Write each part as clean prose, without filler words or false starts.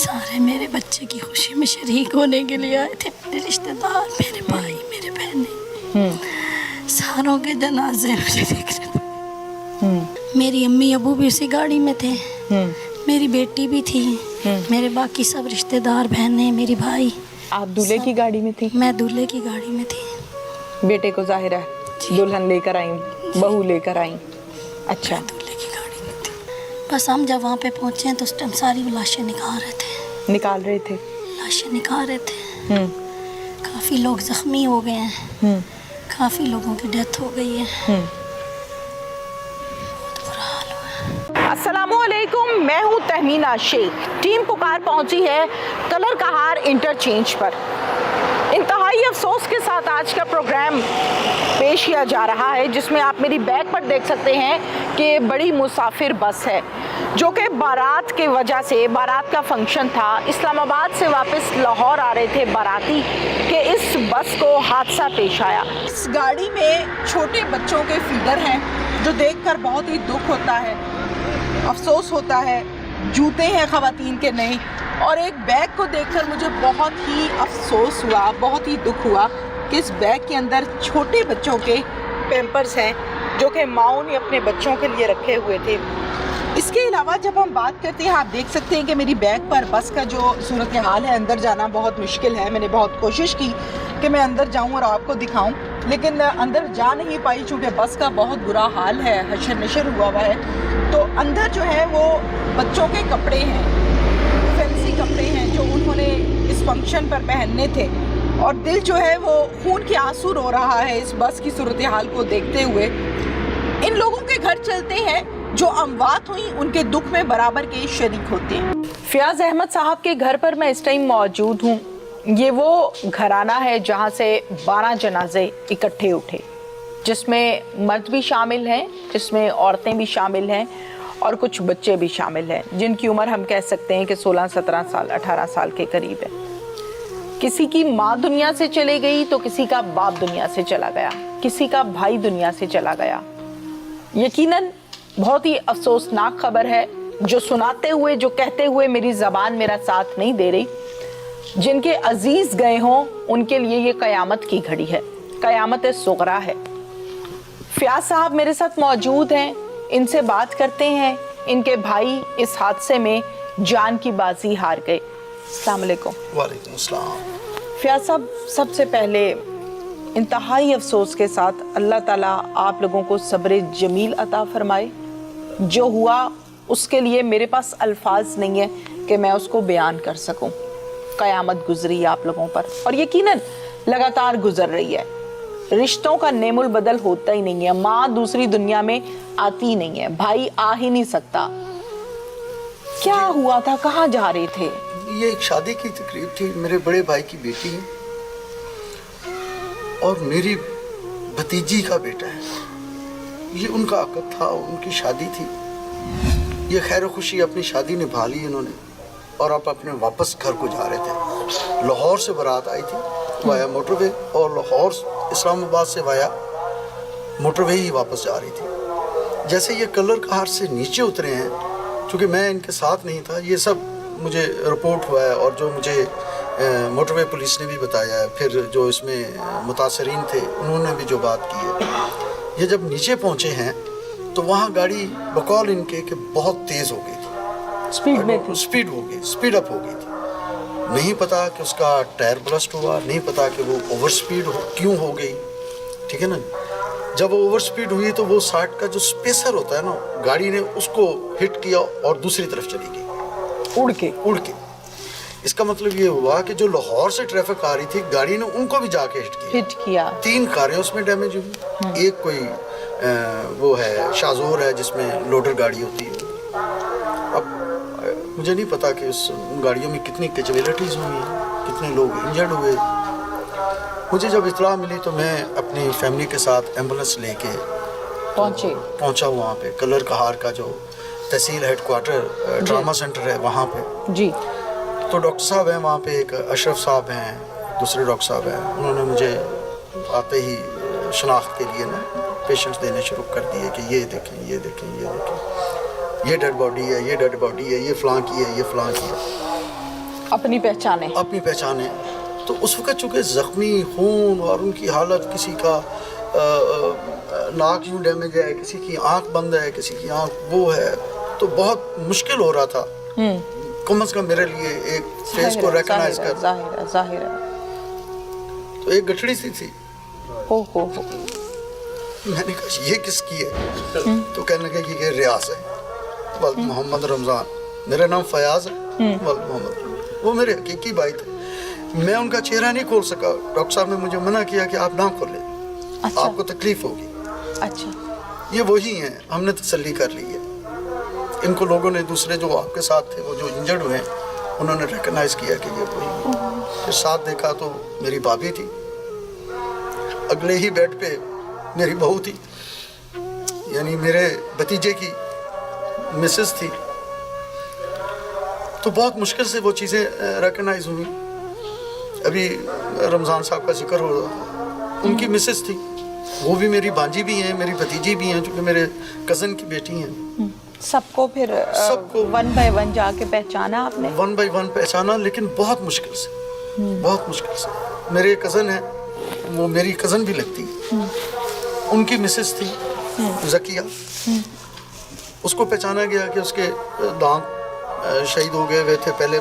सारे मेरे बच्चे की खुशी में शरीक होने के लिए आए थे, मेरे रिश्तेदार, मेरे भाई, मेरे बहनें, सारों के जनाजे मुझे देख रहे थे। मेरी अम्मी अबू भी उसी गाड़ी में थे, मेरी बेटी भी थी, मेरे बाकी सब रिश्तेदार, बहनें, मेरी भाई। आप दूल्हे की गाड़ी में थी? मैं दूल्हे की गाड़ी में थी। बेटे को जाहिर है दुल्हन लेकर आई, बहू लेकर आई। अच्छा, दूल्हे की गाड़ी में थी। बस हम जब वहाँ पे पहुँचे तो उस टाइम सारी लाशें निकाल रहे थे। निकाल रहे थे? लाशें निकाल रहे थे। काफ़ी लोग जख्मी हो गए हैं, काफ़ी लोगों की डेथ हो गई है। अस्सलामुअलैकुम, मैं हूँ तहमीना शेख। टीम पुकार पहुंची है कलर कहार इंटरचेंज पर। इंतहाई अफसोस के साथ आज का प्रोग्राम पेश किया जा रहा है, जिसमें आप मेरी बैक पर देख सकते हैं कि बड़ी मुसाफिर बस है, जो कि बारात के वजह से, बारात का फंक्शन था, इस्लामाबाद से वापस लाहौर आ रहे थे बाराती, कि इस बस को हादसा पेश आया। इस गाड़ी में छोटे बच्चों के फीडर हैं, जो देखकर बहुत ही दुख होता है, अफसोस होता है। जूते हैं ख़वातीन के नहीं, और एक बैग को देखकर मुझे बहुत ही अफसोस हुआ, बहुत ही दुख हुआ कि इस बैग के अंदर छोटे बच्चों के पैम्पर्स हैं, जो कि माओं ने अपने बच्चों के लिए रखे हुए थे। इसके अलावा जब हम बात करते हैं, आप देख सकते हैं कि मेरी बैग पर बस का जो सूरत हाल है, अंदर जाना बहुत मुश्किल है। मैंने बहुत कोशिश की कि मैं अंदर जाऊं और आपको दिखाऊं, लेकिन अंदर जा नहीं पाई, चूँकि बस का बहुत बुरा हाल है, हशर नशर हुआ हुआ है। तो अंदर जो है वो बच्चों के कपड़े हैं, फैंसी कपड़े हैं, जो उन्होंने इस फंक्शन पर पहनने थे, और दिल जो है वो खून के आंसू रो रहा है इस बस की सूरत हाल को देखते हुए। इन लोगों के घर चलते हैं जो अमवात हुई, उनके दुख में बराबर के शरीक होते हैं। फयाज अहमद साहब के घर पर मैं इस टाइम मौजूद हूँ। ये वो घराना है जहाँ से 12 जनाजे इकट्ठे उठे, जिसमें मर्द भी शामिल हैं, जिसमें औरतें भी शामिल हैं, और कुछ बच्चे भी शामिल हैं, जिनकी उम्र हम कह सकते हैं कि 16, 17 साल, 18 साल के करीब है। किसी की माँ दुनिया से चली गई तो किसी का बाप दुनिया से चला गया, किसी का भाई दुनिया से चला गया। यकीनन बहुत ही अफसोसनाक खबर है, जो सुनाते हुए, जो कहते हुए मेरी ज़बान मेरा साथ नहीं दे रही। जिनके अजीज गए हों उनके लिए ये कयामत की घड़ी है, कयामत सुगरा है। फयाज साहब मेरे साथ मौजूद हैं, इनसे बात करते हैं। इनके भाई इस हादसे में जान की बाजी हार गए। अस्सलाम वालेकुम। वालेकुम अस्सलाम। फयाज साहब, सबसे पहले इंतहाई अफसोस के साथ अल्लाह ताला आप लोगों को सब्र जमील अता फरमाए। जो हुआ उसके लिए मेरे पास अल्फाज नहीं है कि मैं उसको बयान कर सकूं। कयामत गुजरी आप लोगों पर, और यकीनन लगातार गुजर रही है। रिश्तों का नेमुल बदल होता ही नहीं है। माँ दूसरी दुनिया में आती नहीं है, भाई आ ही नहीं सकता। क्या हुआ था, कहाँ जा रहे थे? ये एक शादी की तकरीब थी, मेरे बड़े भाई की बेटी है और मेरी भतीजी का बेटा है। ये उनका अक़द था, उनकी शादी थी। ये खैर खुशी अपनी शादी निभा ली इन्होंने, और अब अपने वापस घर को जा रहे थे। लाहौर से बारात आई थी वाया मोटरवे, और लाहौर इस्लामाबाद से वाया मोटरवे ही वापस जा रही थी। जैसे ये कलर कहार से नीचे उतरे हैं, क्योंकि मैं इनके साथ नहीं था, ये सब मुझे रिपोर्ट हुआ है, और जो मुझे मोटरवे पुलिस ने भी बताया है, फिर जो इसमें मुतासरीन थे उन्होंने भी जो बात की है। ये जब नीचे पहुँचे हैं तो वहाँ गाड़ी बकौल इनके कि बहुत तेज़ हो गई थी, स्पीड हो गई, स्पीड अप हो गई थी। नहीं पता कि उसका टायर ब्लस्ट हुआ, नहीं पता कि वो ओवर स्पीड क्यों हो गई, ठीक है ना। जब वो ओवर स्पीड हुई तो वो 60 का जो स्पेसर होता है ना, गाड़ी ने उसको हिट किया और दूसरी तरफ चली गई उड़ के। इसका मतलब ये हुआ कि जो लाहौर से ट्रैफिक आ रही थी, गाड़ी ने उनको भी जाके हिट किया। 3 कारें उसमें डैमेज हुई। एक कोई वो है शाजोर है, जिसमें लोडर गाड़ी होती है। अब मुझे नहीं पता कि उस गाड़ियों में कितनी कैजुअलिटीज़ हुई, कितने लोग इंजर्ड हुए। मुझे जब इत्तला मिली तो मैं अपनी फैमिली के साथ एम्बुलेंस लेके पहुंचा वहाँ पे। कलर कहार का जो तहसील हेडक्वार्टर ट्रामा सेंटर है वहाँ पे जी। तो डॉक्टर साहब हैं वहाँ पे, एक अशरफ साहब हैं, दूसरे डॉक्टर साहब हैं। उन्होंने मुझे आते ही शनाख्त के लिए ना पेशेंट्स देने शुरू कर दिए कि ये देखें, ये देखें, ये देखें, ये डेड बॉडी है, ये डेड बॉडी है, ये फ़लाँ की है, ये फ़लाँ की है। अपनी पहचाने। अपनी पहचाने। तो उस वक्त चूँकि ज़ख्मी खून और उनकी हालत, किसी का नाक यूँ डैमेज है, किसी की आंख बंद है, किसी की आंख वो है, तो बहुत मुश्किल हो रहा था कम अज़ कम मेरे लिए एक फेस को रिकॉग्नाइज कर। जाहिर है। तो एक गठड़ी सी थी। हो। मैंने कहा ये किसकी है? तो कहने लगे कि ये रियाज है, वल्द मोहम्मद रमज़ान। मेरा नाम फयाज है, वल्द मोहम्मद। वो मेरे हकीकी भाई थे। मैं उनका चेहरा नहीं खोल सका। डॉक्टर साहब ने मुझे मना किया कि आप ना खोलें, अच्छा। आपको तकलीफ होगी। अच्छा। ये वही हैं, हमने तसल्ली कर ली है। इनको लोगों ने, दूसरे जो आपके साथ थे, वो जो इंजर्ड हुए, उन्होंने रिकॉग्नाइज किया कि ये वही हैं। फिर साथ देखा तो मेरी भाभी थी, अगले ही बेड पे मेरी बहू थी, यानी मेरे भतीजे की मिसेस थी। तो बहुत मुश्किल से वो चीज़ें रिकॉग्नाइज हुई। अभी रमज़ान साहब का जिक्र हो रहा, उनकी मिसेस थी, वो भी मेरी भांजी भी हैं, मेरी भतीजी भी हैं, जो कि मेरे कज़न की बेटी हैं। सबको फिर सबको वन बाय वन जाके पहचाना आपने? वन बाय वन पहचाना, लेकिन बहुत मुश्किल से, बहुत मुश्किल से। मेरे कज़न है, वो मेरी कज़न भी लगती है, उनकी मिसेस थी ज़किया। उसको पहचाना गया कि उसके दांत शहीद हो गए हुए थे पहले,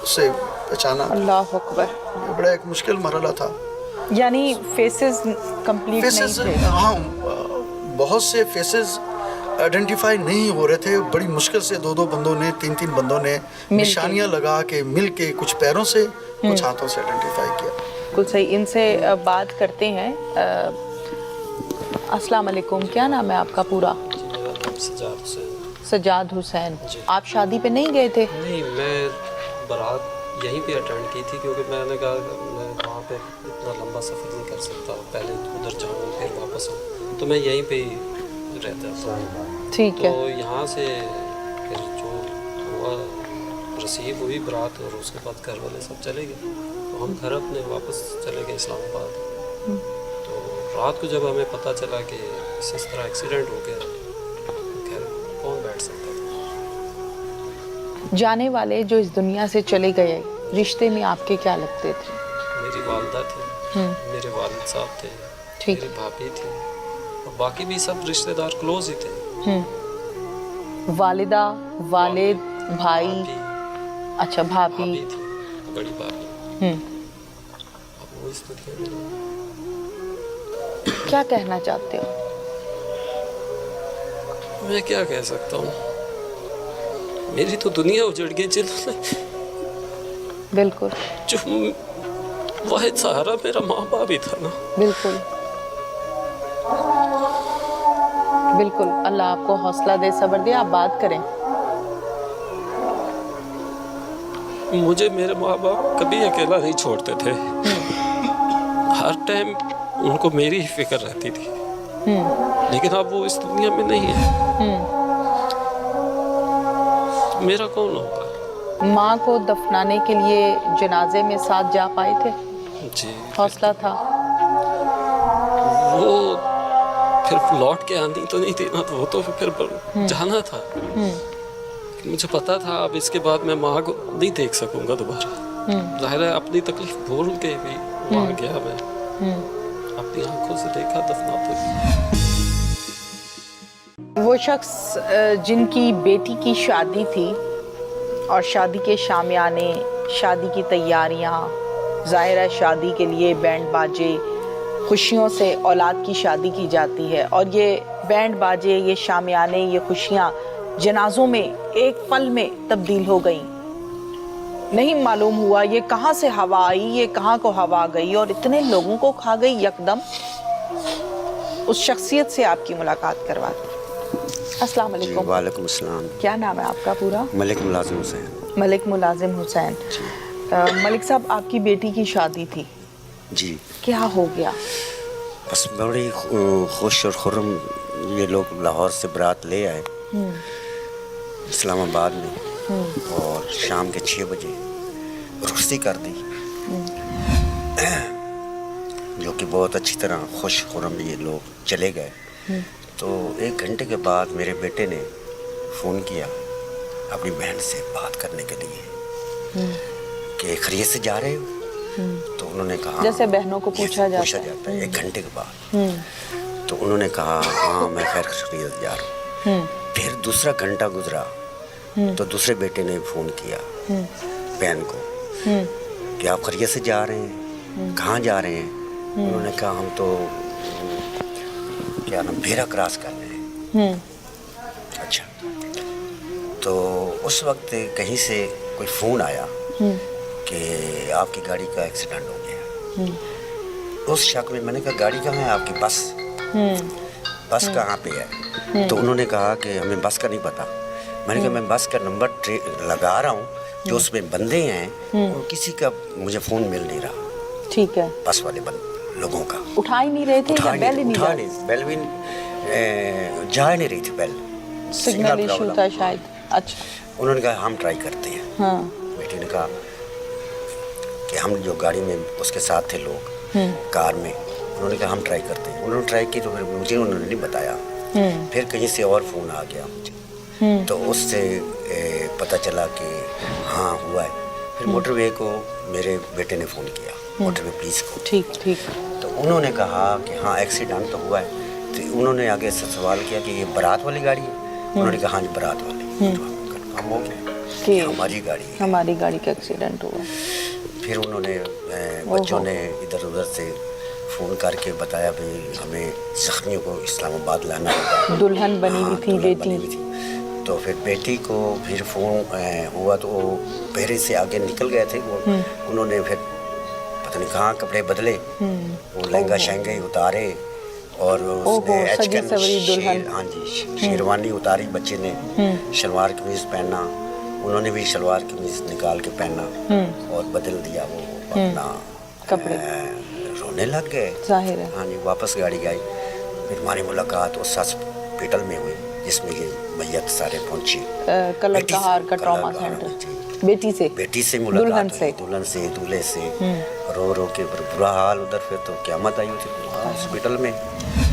उससे पहचाना। अल्लाह अकबर। ये बड़ा एक मुश्किल मरहला था। यानी फेसेस कंप्लीट नहीं थे? हाँ, बहुत से फेसेस आइडेंटिफाई नहीं हो रहे थे। बड़ी मुश्किल से दो बंदों ने, तीन बंदों ने निशानियां लगा के, मिल के, कुछ पैरों से, कुछ हाथों से आइडेंटिफाई किया। बिल्कुल सही। इनसे बात करते हैं। अस्सलाम वालेकुम, क्या नाम है आपका पूरा? सजाद हुसैन। सजाद हुसैन। आप शादी पे नहीं गए थे? नहीं, मैं बारात यहीं पे अटेंड की थी, क्योंकि मैंने कहा मैं वहाँ पे इतना लंबा सफ़र नहीं कर सकता, पहले उधर जाऊँ फिर वापस आऊँ, तो मैं यहीं पे ही रहता था। ठीक है। तो यहाँ से फिर जो हुआ, रिसीव हुई बारात, और उसके बाद घर वाले सब चले गए, तो हम घर अपने वापस चले गए इस्लामाबाद। तो रात को जब हमें पता चला कि इस तरह एक्सीडेंट हो गया, खैर कौन बैठ सकता था। जाने वाले जो इस दुनिया से चले गए, रिश्ते में आपके क्या लगते थे? मेरी वालदा थी, मेरे वालिद साहब थे, ठीक। मेरी भाभी थी, और बाकी भी सब रिश्तेदार क्लोज ही थे। वालिदा, वालिद, भाई। भाभी, अच्छा, भाभी। भाभी थी, बड़ी भाभी। अब वो इस दुनिया में नहीं। क्या कहना चाहते हो? मैं क्या कह सकता हूँ, मेरी तो दुनिया उजड़ गई। जिन्होंने बिल्कुल। जो वाहिद सहारा मेरा माँ बाप ही था ना। बिल्कुल बिल्कुल। अल्लाह आपको हौसला दे, सब्र दे। आप बात करें। मुझे मेरे माँ बाप कभी अकेला नहीं छोड़ते थे, हर टाइम उनको मेरी ही फिक्र रहती थी। लेकिन अब वो इस दुनिया में नहीं है, तो मेरा कौन होगा? माँ को दफनाने के लिए जनाजे में साथ जा पाए थे? जी, हौसला था? वो फिर लौट के आनी तो नहीं थी ना, तो वो तो फिर जाना था। मुझे पता था अब इसके बाद मैं माँ को नहीं देख सकूंगा दोबारा। जाहिर है अपनी तकलीफ भूल के भी वहाँ गया, मैं अपनी आंखों से देखा दफनाते हुए। वो शख्स जिनकी बेटी की शादी थी और शादी के शामियाने, शादी की तैयारियां, ज़ाहिर है शादी के लिए बैंड बाजे, खुशियों से औलाद की शादी की जाती है, और ये बैंड बाजे, ये शामियाने, ये खुशियां जनाजों में एक पल में तब्दील हो गई। नहीं मालूम हुआ ये कहाँ से हवा आई, ये कहाँ को हवा गई, और इतने लोगों को खा गई यकदम। उस शख्सियत से आपकी मुलाकात करवा दी। अस्सलाम वालेकुम। वालेकुम अस्सलाम। क्या नाम है आपका पूरा? मलिक मुलाजिम हुसैन। मलिक मुलाजिम हुसैन। मलिक साहब, आपकी बेटी की शादी थी जी। क्या हो गया? बस बड़ी खुश और खुर्रम ये लोग लाहौर से बारात ले आए इस्लामाबाद में, और शाम के 6 बजे रुखसती कर दी, जो कि बहुत अच्छी तरह खुश खुर्रम ये लोग चले गए। तो 1 घंटे के बाद मेरे बेटे ने फ़ोन किया अपनी बहन से बात करने के लिए कि खैरियत से जा रहे हो? तो उन्होंने कहा, जैसे बहनों को ये पूछा पूछा जाता जाता है 1 घंटे के बाद। तो उन्होंने कहा हाँ मैं खैरियत जा रहा हूँ। फिर दूसरा घंटा गुजरा तो दूसरे बेटे ने फ़ोन किया बहन को कि आप खैरियत से जा रहे हैं, कहाँ जा रहे हैं? उन्होंने कहा हम तो क्या नाम भेरा क्रॉस कर रहे हैं। अच्छा, तो उस वक्त कहीं से कोई फ़ोन आया कि आपकी गाड़ी का एक्सीडेंट हो गया। उस शक में मैंने कहा गाड़ी कहाँ है आपकी? बस कहाँ पे है? तो उन्होंने कहा कि हमें बस का नहीं पता। मैंने कहा मैं बस का नंबर लगा रहा हूँ, जो उसमें बंदे हैं और किसी का मुझे फ़ोन मिल नहीं रहा। ठीक है। बस वाले लोगों का उठा ही नहीं रहे थे या बेल ही नहीं उठा जा नहीं, बेल भी जा ही नहीं रही थी, बेल सिग्नल इशू प्रॉब्लम। था शायद। अच्छा। उन्होंने कहा हम ट्राई करते हैं। हाँ। बेटी ने कहा कि हम जो गाड़ी में उसके साथ थे लोग कार में, उन्होंने कहा हम ट्राई करते हैं। उन्होंने ट्राई की तो फिर मुझे उन्होंने नहीं बताया। फिर कहीं से और फ़ोन आ गया मुझे, तो उससे पता चला कि हाँ हुआ है। फिर मोटरवे को मेरे बेटे ने फ़ोन किया, मोटरवे पुलिस को। ठीक ठीक। तो उन्होंने कहा कि हाँ एक्सीडेंट तो हुआ है। तो उन्होंने आगे से सवाल किया कि ये बारात वाली गाड़ी है? उन्होंने कहा हाँ जी बारात वाली। हम हो गया कि हमारी गाड़ी है, हमारी गाड़ी का एक्सीडेंट हुआ। फिर उन्होंने बच्चों ने इधर उधर से फ़ोन करके बताया भाई हमें ज़ख्मियों को इस्लामाबाद लाना होगा। दुल्हन बनी हुई थी दुल्हन बनी बेटी। हुई थी। तो फिर बेटी को फिर फ़ोन हुआ तो वो पहरे से आगे निकल गए थे वो। उन्होंने फिर पता नहीं कहाँ कपड़े बदले, वो लहंगा शहंगे उतारे और उसने सजी सवरी दुल्हन। हाँ जी शेरवानी उतारी, बच्चे ने शलवार कमीज़ पहना, उन्होंने भी शलवार कमीज़ निकाल के पहना और बदल दिया वो अपना कपड़े। रोने लग गए। जाहिर है। हाँ जी वापस गाड़ी आई। फिर हमारी मुलाकात उस हॉस्पिटल में हुई जिसमें ये मैयत सारे पहुंचे। कलर कहार का ट्रॉमा सेंटर। बेटी से मुलाकात दुल्हन हुई, से। दुल्हन से दूल्हे से रो रो के बुरा हाल। उधर फिर तो क़यामत आई थी हॉस्पिटल में।